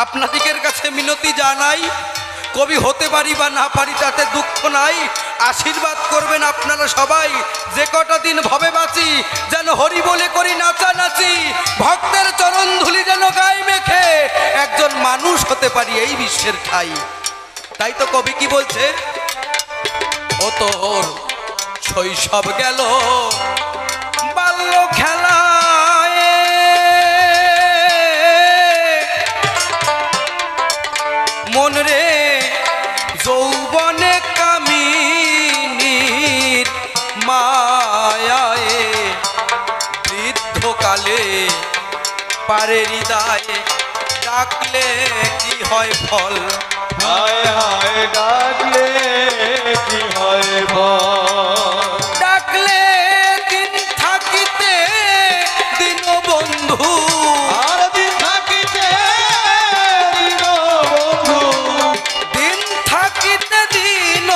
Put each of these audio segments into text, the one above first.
আপনাদিকের কাছে মিনতি জানাই, কবি হতে পারি বা না পারি তাতে দুঃখ নাই, আশীর্বাদ করবেন আপনারা সবাই। যে কটা দিন ভবে বাঁচি যেন হরি বলে করি নাচানাচি, ভক্তের চরণ ধুলি যেন গায়ে মেখে একজন মানুষ হতে পারি এই বিশ্বের ঠাই। তাই তো কবি কি বলছে, ও তোর শৈশব গেল বাল্য খেলায়, মন রে যৌবনে কামিনীর মায়ায়, বৃদ্ধকালে পারে হৃদয় ডাকলে কি হয় ফল, হায় হায় ডাকলে কি হয় ফল, ডাকলে দিন থাকিতে দিন বন্ধু, আর দিন থাকিতে দিন বন্ধু, দিন থাকিতে দিন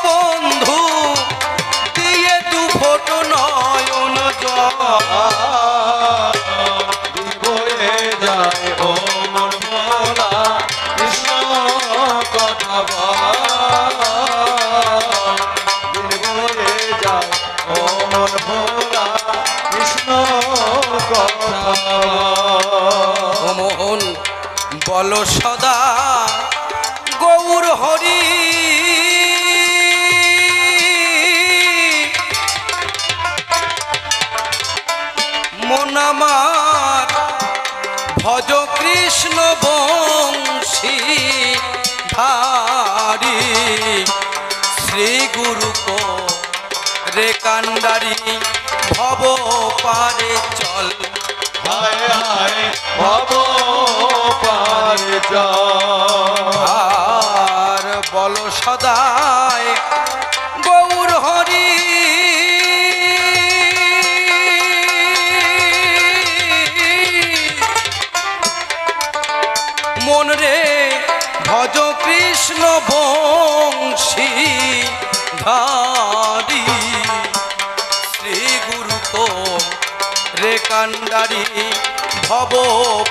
বন্ধু, দিয়ে দু ফোট নয়ন জল, বয়ে যায় ও মন ভোলা কৃষ্ণ কথা বয়ে যায় ও মন ভোলা কৃষ্ণ কথা। ও মোহন বল সদা গৌর হরি, মন আমার ভজ কৃষ্ণ বংশী ধারি, শ্রী গুরু কো রে কান্ডারি ভব পারে চল, হায় হায় ভব পারে চল, আর বল সদায় গৌর হরি, মন রে ভজ কৃষ্ণ বংশী ধারি, শ্রী গুরু তো রে কান্ডারি ভব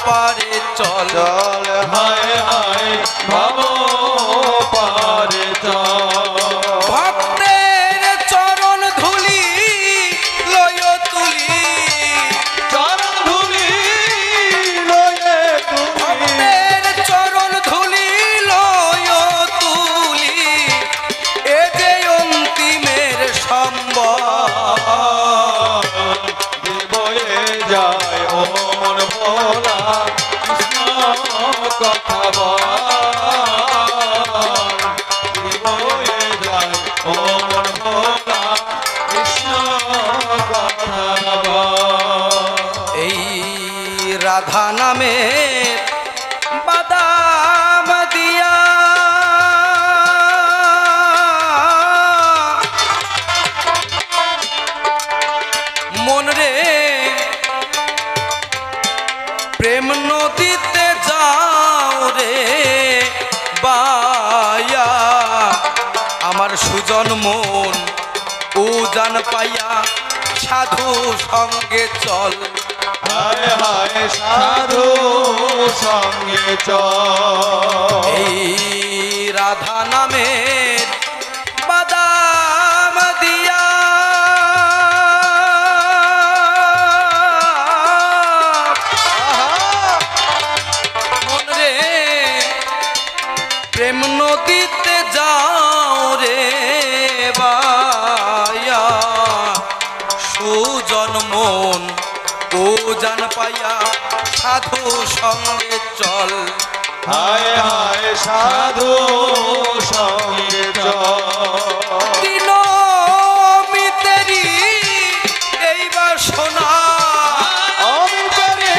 পারে চল, চল হায় হায় ভব পারে চল, ভক্তের চরণ ধুলি লয় তুলি, চরণ ধুলি লয়ে তুমি, ভক্তের চরণ ধুলি লয় তুলি, এ যে অন্তিমের সম্বল, বয়ে যায় ও মন ভোলা কৃষ্ণ কথা বয়ে যায় ও মন ভোলা কৃষ্ণ কথা। এই রাধা নামে বাদাম দিয়া মন রে প্রেম নদীতে যাও রে বায়া, আমার সুজন মন উজান পাইয়া সাধু সঙ্গে চল, হায় হায় সাধু সঙ্গে চল, এই রাধা নামের বাদাম দিয়া মন রে প্রেম নদীতে যাও রে বায়া, সুজন মন ও জান পাইয়া সাধু সঙ্গে চল, হায় হায় সাধু সঙ্গে চল, দিন মিতেরি এই বাসনা, আমি করে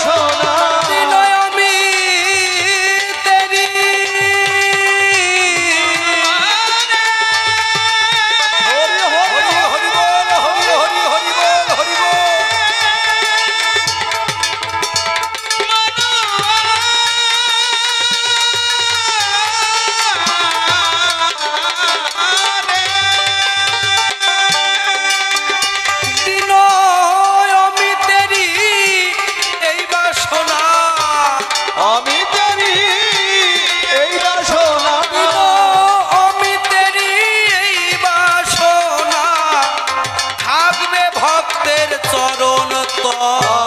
সোনা, দিন আমি তেরি হরি হরি হরি বল, হরি হরি হরি বল, হরি বল। জয়